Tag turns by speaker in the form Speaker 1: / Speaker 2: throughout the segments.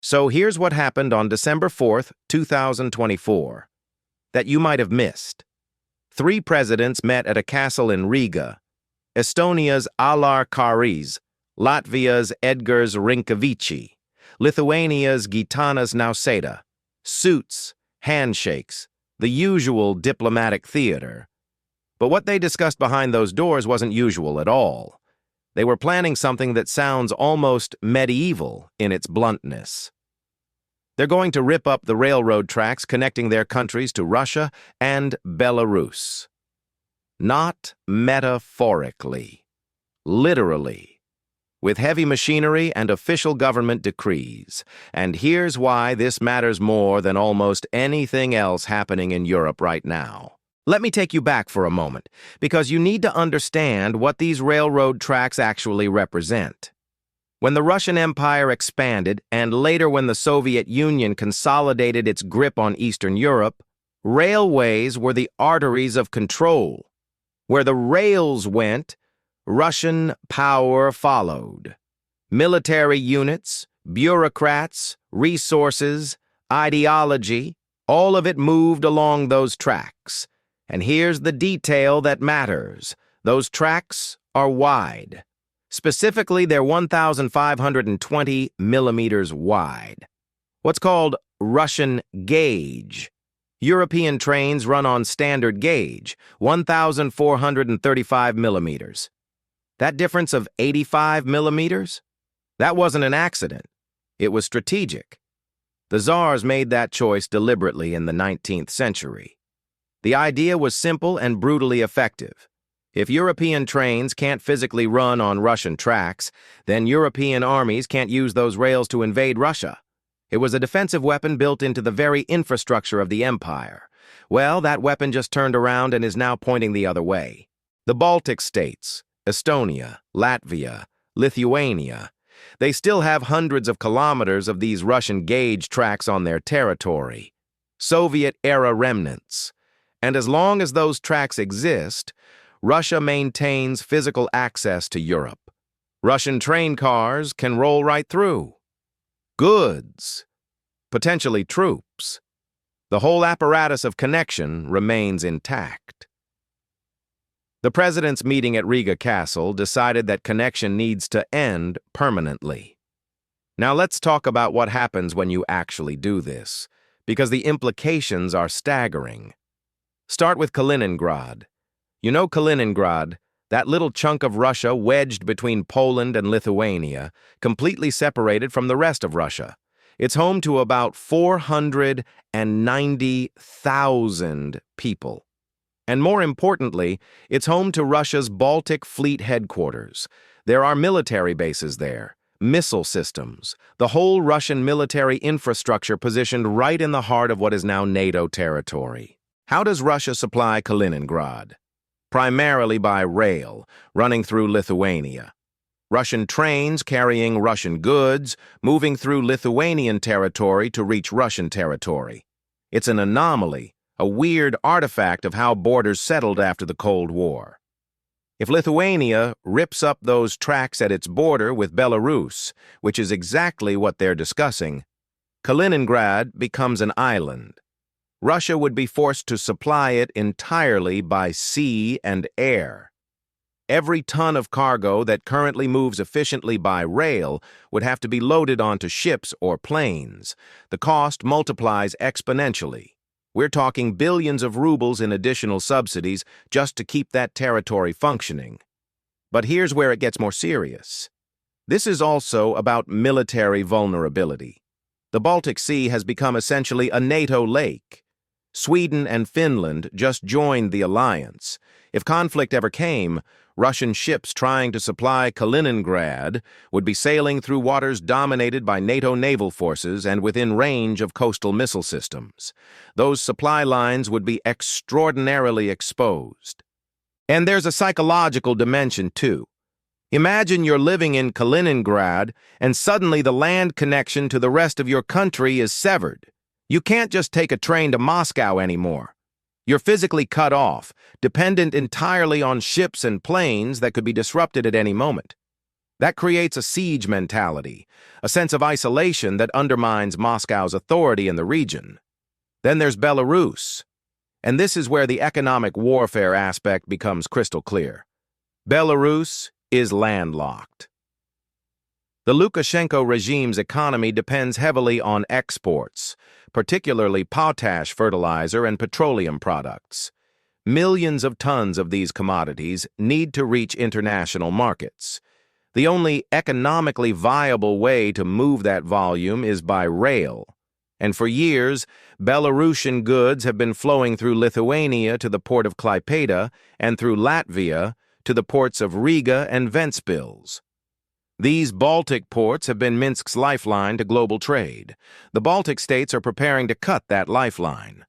Speaker 1: So here's what happened on December 4th, 2024, that you might have missed. 3 presidents met at a castle in Riga: Estonia's Alar Karis, Latvia's Edgars Rinkevičiai, Lithuania's Gitanas Nausėda. Suits, handshakes, the usual diplomatic theater. But what they discussed behind those doors wasn't usual at all. They were planning something that sounds almost medieval in its bluntness. They're going to rip up the railroad tracks connecting their countries to Russia and Belarus. Not metaphorically, literally, with heavy machinery and official government decrees. And here's why this matters more than almost anything else happening in Europe right now. Let me take you back for a moment, because you need to understand what these railroad tracks actually represent. When the Russian Empire expanded, and later when the Soviet Union consolidated its grip on Eastern Europe, railways were the arteries of control. Where the rails went, Russian power followed. Military units, bureaucrats, resources, ideology, all of it moved along those tracks. And here's the detail that matters. Those tracks are wide. Specifically, they're 1,520 millimeters wide. What's called Russian gauge. European trains run on standard gauge, 1,435 millimeters. That difference of 85 millimeters? That wasn't an accident. It was strategic. The Tsars made that choice deliberately in the 19th century. The idea was simple and brutally effective. If European trains can't physically run on Russian tracks, then European armies can't use those rails to invade Russia. It was a defensive weapon built into the very infrastructure of the empire. Well, that weapon just turned around and is now pointing the other way. The Baltic states, Estonia, Latvia, Lithuania, they still have hundreds of kilometers of these Russian gauge tracks on their territory. Soviet-era remnants. And as long as those tracks exist, Russia maintains physical access to Europe. Russian train cars can roll right through. Goods, potentially troops. The whole apparatus of connection remains intact. The president's meeting at Riga Castle decided that connection needs to end permanently. Now let's talk about what happens when you actually do this, because the implications are staggering. Start with Kaliningrad. You know Kaliningrad, that little chunk of Russia wedged between Poland and Lithuania, completely separated from the rest of Russia. It's home to about 490,000 people. And more importantly, it's home to Russia's Baltic Fleet headquarters. There are military bases there, missile systems, the whole Russian military infrastructure positioned right in the heart of what is now NATO territory. How does Russia supply Kaliningrad? Primarily by rail, running through Lithuania. Russian trains carrying Russian goods, moving through Lithuanian territory to reach Russian territory. It's an anomaly, a weird artifact of how borders settled after the Cold War. If Lithuania rips up those tracks at its border with Belarus, which is exactly what they're discussing, Kaliningrad becomes an island. Russia would be forced to supply it entirely by sea and air. Every ton of cargo that currently moves efficiently by rail would have to be loaded onto ships or planes. The cost multiplies exponentially. We're talking billions of rubles in additional subsidies just to keep that territory functioning. But here's where it gets more serious. This is also about military vulnerability. The Baltic Sea has become essentially a NATO lake. Sweden and Finland just joined the alliance. If conflict ever came, Russian ships trying to supply Kaliningrad would be sailing through waters dominated by NATO naval forces and within range of coastal missile systems. Those supply lines would be extraordinarily exposed. And there's a psychological dimension, too. Imagine you're living in Kaliningrad and suddenly the land connection to the rest of your country is severed. You can't just take a train to Moscow anymore. You're physically cut off, dependent entirely on ships and planes that could be disrupted at any moment. That creates a siege mentality, a sense of isolation that undermines Moscow's authority in the region. Then there's Belarus, and this is where the economic warfare aspect becomes crystal clear. Belarus is landlocked. The Lukashenko regime's economy depends heavily on exports, particularly potash fertilizer and petroleum products. Millions of tons of these commodities need to reach international markets. The only economically viable way to move that volume is by rail. And for years, Belarusian goods have been flowing through Lithuania to the port of Klaipėda and through Latvia to the ports of Riga and Ventspils. These Baltic ports have been Minsk's lifeline to global trade. The Baltic states are preparing to cut that lifeline.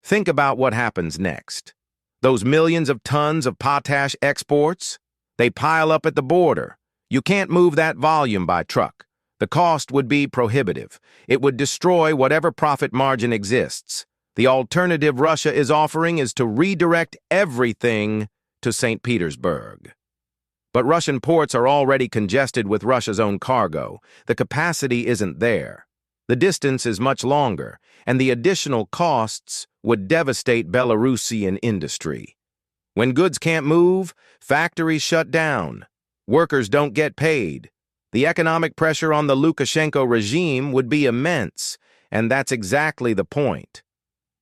Speaker 1: Think about what happens next. Those millions of tons of potash exports, they pile up at the border. You can't move that volume by truck. The cost would be prohibitive. It would destroy whatever profit margin exists. The alternative Russia is offering is to redirect everything to St. Petersburg. But Russian ports are already congested with Russia's own cargo. The capacity isn't there. The distance is much longer, and the additional costs would devastate Belarusian industry. When goods can't move, factories shut down. Workers don't get paid. The economic pressure on the Lukashenko regime would be immense, and that's exactly the point.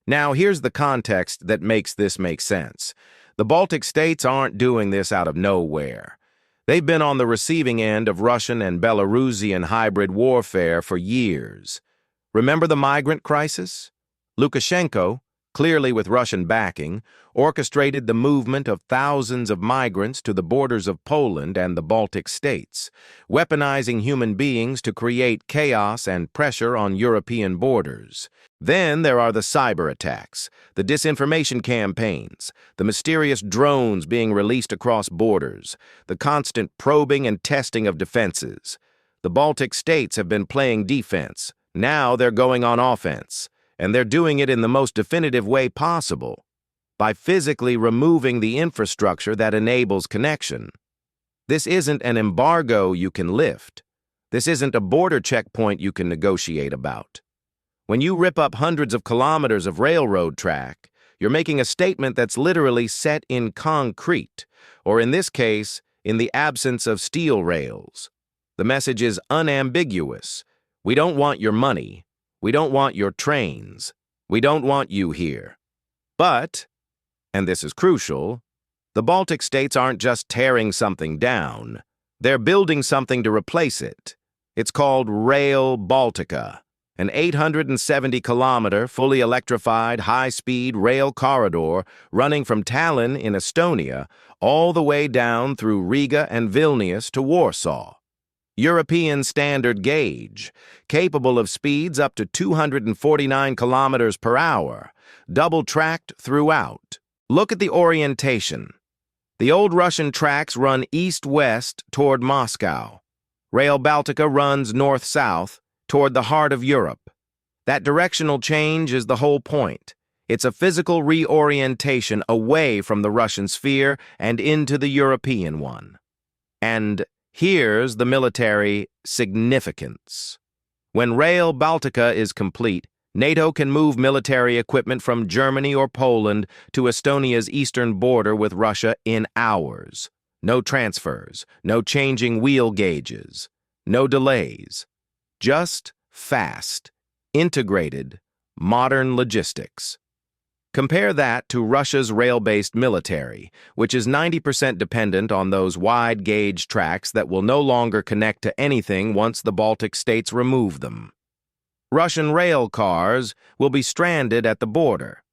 Speaker 1: Now, here's the context that makes this make sense. The Baltic states aren't doing this out of nowhere. They've been on the receiving end of Russian and Belarusian hybrid warfare for years. Remember the migrant crisis? Lukashenko, clearly with Russian backing, orchestrated the movement of thousands of migrants to the borders of Poland and the Baltic states, weaponizing human beings to create chaos and pressure on European borders. Then there are the cyber attacks, the disinformation campaigns, the mysterious drones being released across borders, the constant probing and testing of defenses. The Baltic states have been playing defense. Now they're going on offense, and they're doing it in the most definitive way possible, by physically removing the infrastructure that enables connection. This isn't an embargo you can lift. This isn't a border checkpoint you can negotiate about. When you rip up hundreds of kilometers of railroad track, you're making a statement that's literally set in concrete, or in this case, in the absence of steel rails. The message is unambiguous. We don't want your money. We don't want your trains. We don't want you here. But, and this is crucial, the Baltic states aren't just tearing something down. They're building something to replace it. It's called Rail Baltica, an 870-kilometer, fully electrified, high-speed rail corridor running from Tallinn in Estonia all the way down through Riga and Vilnius to Warsaw. European standard gauge, capable of speeds up to 249 kilometers per hour, double-tracked throughout. Look at the orientation. The old Russian tracks run east-west toward Moscow. Rail Baltica runs north-south toward the heart of Europe. That directional change is the whole point. It's a physical reorientation away from the Russian sphere and into the European one. And here's the military significance. When Rail Baltica is complete, NATO can move military equipment from Germany or Poland to Estonia's eastern border with Russia in hours. No transfers, no changing wheel gauges, no delays. Just fast, integrated, modern logistics. Compare that to Russia's rail-based military, which is 90% dependent on those wide-gauge tracks that will no longer connect to anything once the Baltic states remove them. Russian rail cars will be stranded at the border,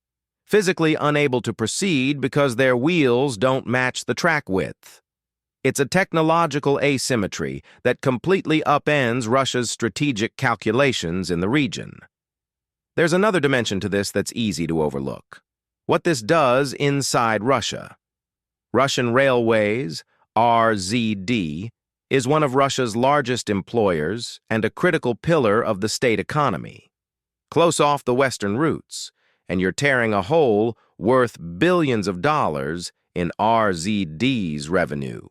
Speaker 1: physically unable to proceed because their wheels don't match the track width. It's a technological asymmetry that completely upends Russia's strategic calculations in the region. There's another dimension to this that's easy to overlook. What this does inside Russia. Russian Railways, RZD, is one of Russia's largest employers and a critical pillar of the state economy. Close off the western routes, and you're tearing a hole worth billions of dollars in RZD's revenue.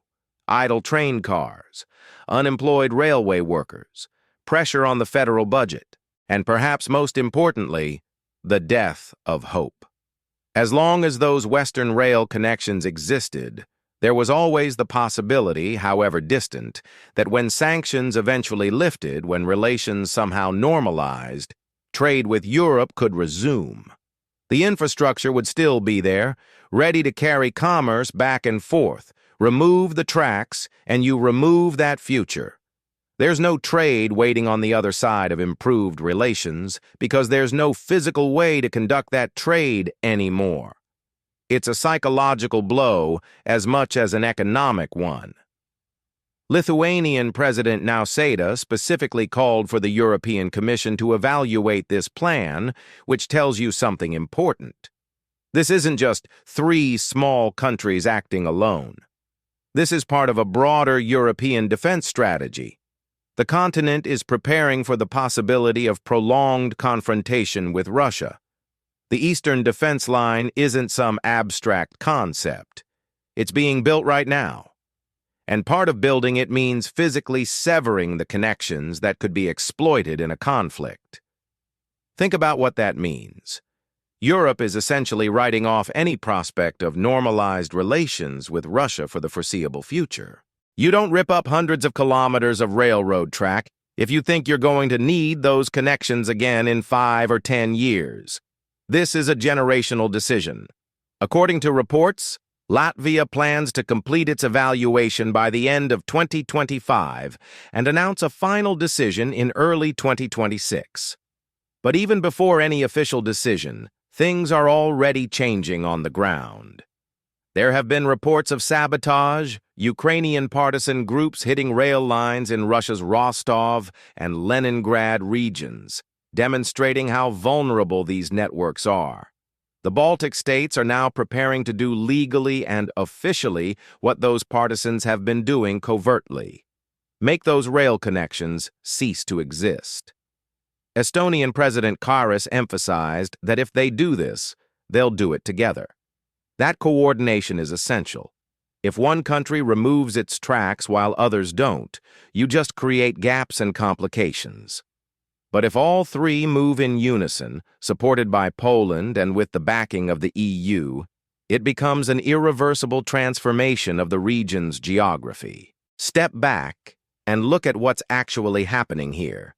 Speaker 1: idle train cars, unemployed railway workers, pressure on the federal budget, and perhaps most importantly, the death of hope. As long as those Western rail connections existed, there was always the possibility, however distant, that when sanctions eventually lifted, when relations somehow normalized, trade with Europe could resume. The infrastructure would still be there, ready to carry commerce back and forth. Remove the tracks, and you remove that future. There's no trade waiting on the other side of improved relations because there's no physical way to conduct that trade anymore. It's a psychological blow as much as an economic one. Lithuanian President Nausėda specifically called for the European Commission to evaluate this plan, which tells you something important. This isn't just three small countries acting alone. This is part of a broader European defense strategy. The continent is preparing for the possibility of prolonged confrontation with Russia. The Eastern Defense Line isn't some abstract concept. It's being built right now. And part of building it means physically severing the connections that could be exploited in a conflict. Think about what that means. Europe is essentially writing off any prospect of normalized relations with Russia for the foreseeable future. You don't rip up hundreds of kilometers of railroad track if you think you're going to need those connections again in 5 or 10 years. This is a generational decision. According to reports, Latvia plans to complete its evaluation by the end of 2025 and announce a final decision in early 2026. But even before any official decision, things are already changing on the ground. There have been reports of sabotage, Ukrainian partisan groups hitting rail lines in Russia's Rostov and Leningrad regions, demonstrating how vulnerable these networks are. The Baltic states are now preparing to do legally and officially what those partisans have been doing covertly. Make those rail connections cease to exist. Estonian President Karas emphasized that if they do this, they'll do it together. That coordination is essential. If one country removes its tracks while others don't, you just create gaps and complications. But if all three move in unison, supported by Poland and with the backing of the EU, it becomes an irreversible transformation of the region's geography. Step back and look at what's actually happening here.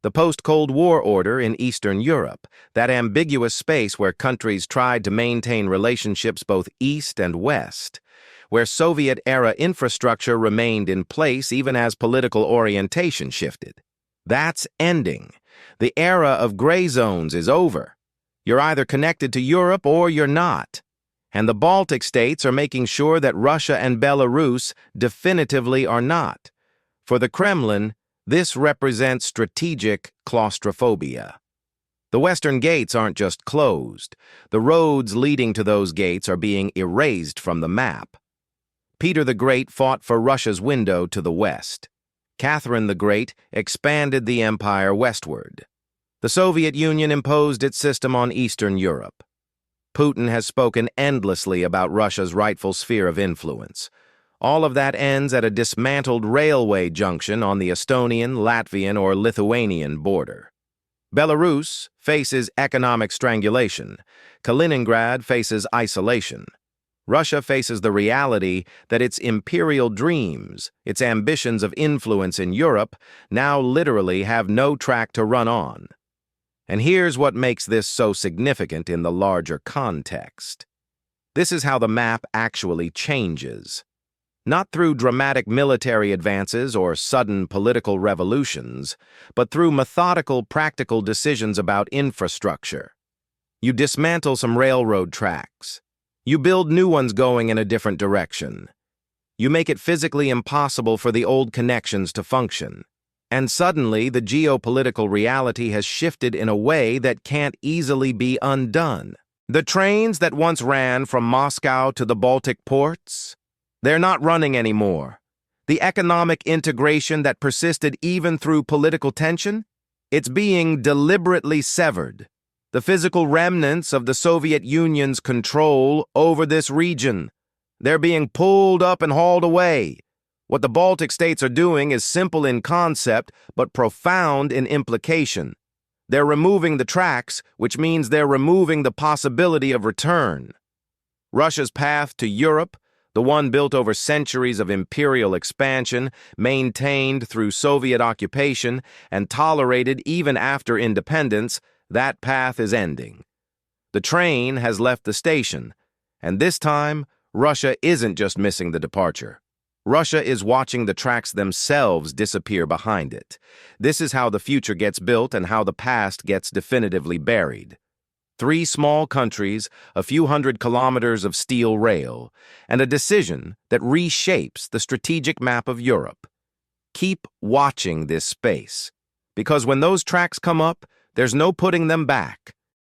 Speaker 1: The post-Cold War order in Eastern Europe, that ambiguous space where countries tried to maintain relationships both east and west, where Soviet-era infrastructure remained in place even as political orientation shifted. That's ending. The era of gray zones is over. You're either connected to Europe or you're not. And the Baltic states are making sure that Russia and Belarus definitively are not. For the Kremlin, this represents strategic claustrophobia. The western gates aren't just closed. The roads leading to those gates are being erased from the map. Peter the Great fought for Russia's window to the west. Catherine the Great expanded the empire westward. The Soviet Union imposed its system on Eastern Europe. Putin has spoken endlessly about Russia's rightful sphere of influence. All of that ends at a dismantled railway junction on the Estonian, Latvian, or Lithuanian border. Belarus faces economic strangulation. Kaliningrad faces isolation. Russia faces the reality that its imperial dreams, its ambitions of influence in Europe, now literally have no track to run on. And here's what makes this so significant in the larger context. This is how the map actually changes. Not through dramatic military advances or sudden political revolutions, but through methodical, practical decisions about infrastructure. You dismantle some railroad tracks. You build new ones going in a different direction. You make it physically impossible for the old connections to function. And suddenly, the geopolitical reality has shifted in a way that can't easily be undone. The trains that once ran from Moscow to the Baltic ports, they're not running anymore. The economic integration that persisted even through political tension, it's being deliberately severed. The physical remnants of the Soviet Union's control over this region, they're being pulled up and hauled away. What the Baltic states are doing is simple in concept, but profound in implication. They're removing the tracks, which means they're removing the possibility of return. Russia's path to Europe, the one built over centuries of imperial expansion, maintained through Soviet occupation, and tolerated even after independence, that path is ending. The train has left the station, and this time, Russia isn't just missing the departure. Russia is watching the tracks themselves disappear behind it. This is how the future gets built and how the past gets definitively buried. 3 small countries, a few hundred kilometers of steel rail, and a decision that reshapes the strategic map of Europe. Keep watching this space, because when those tracks come up, there's no putting them back.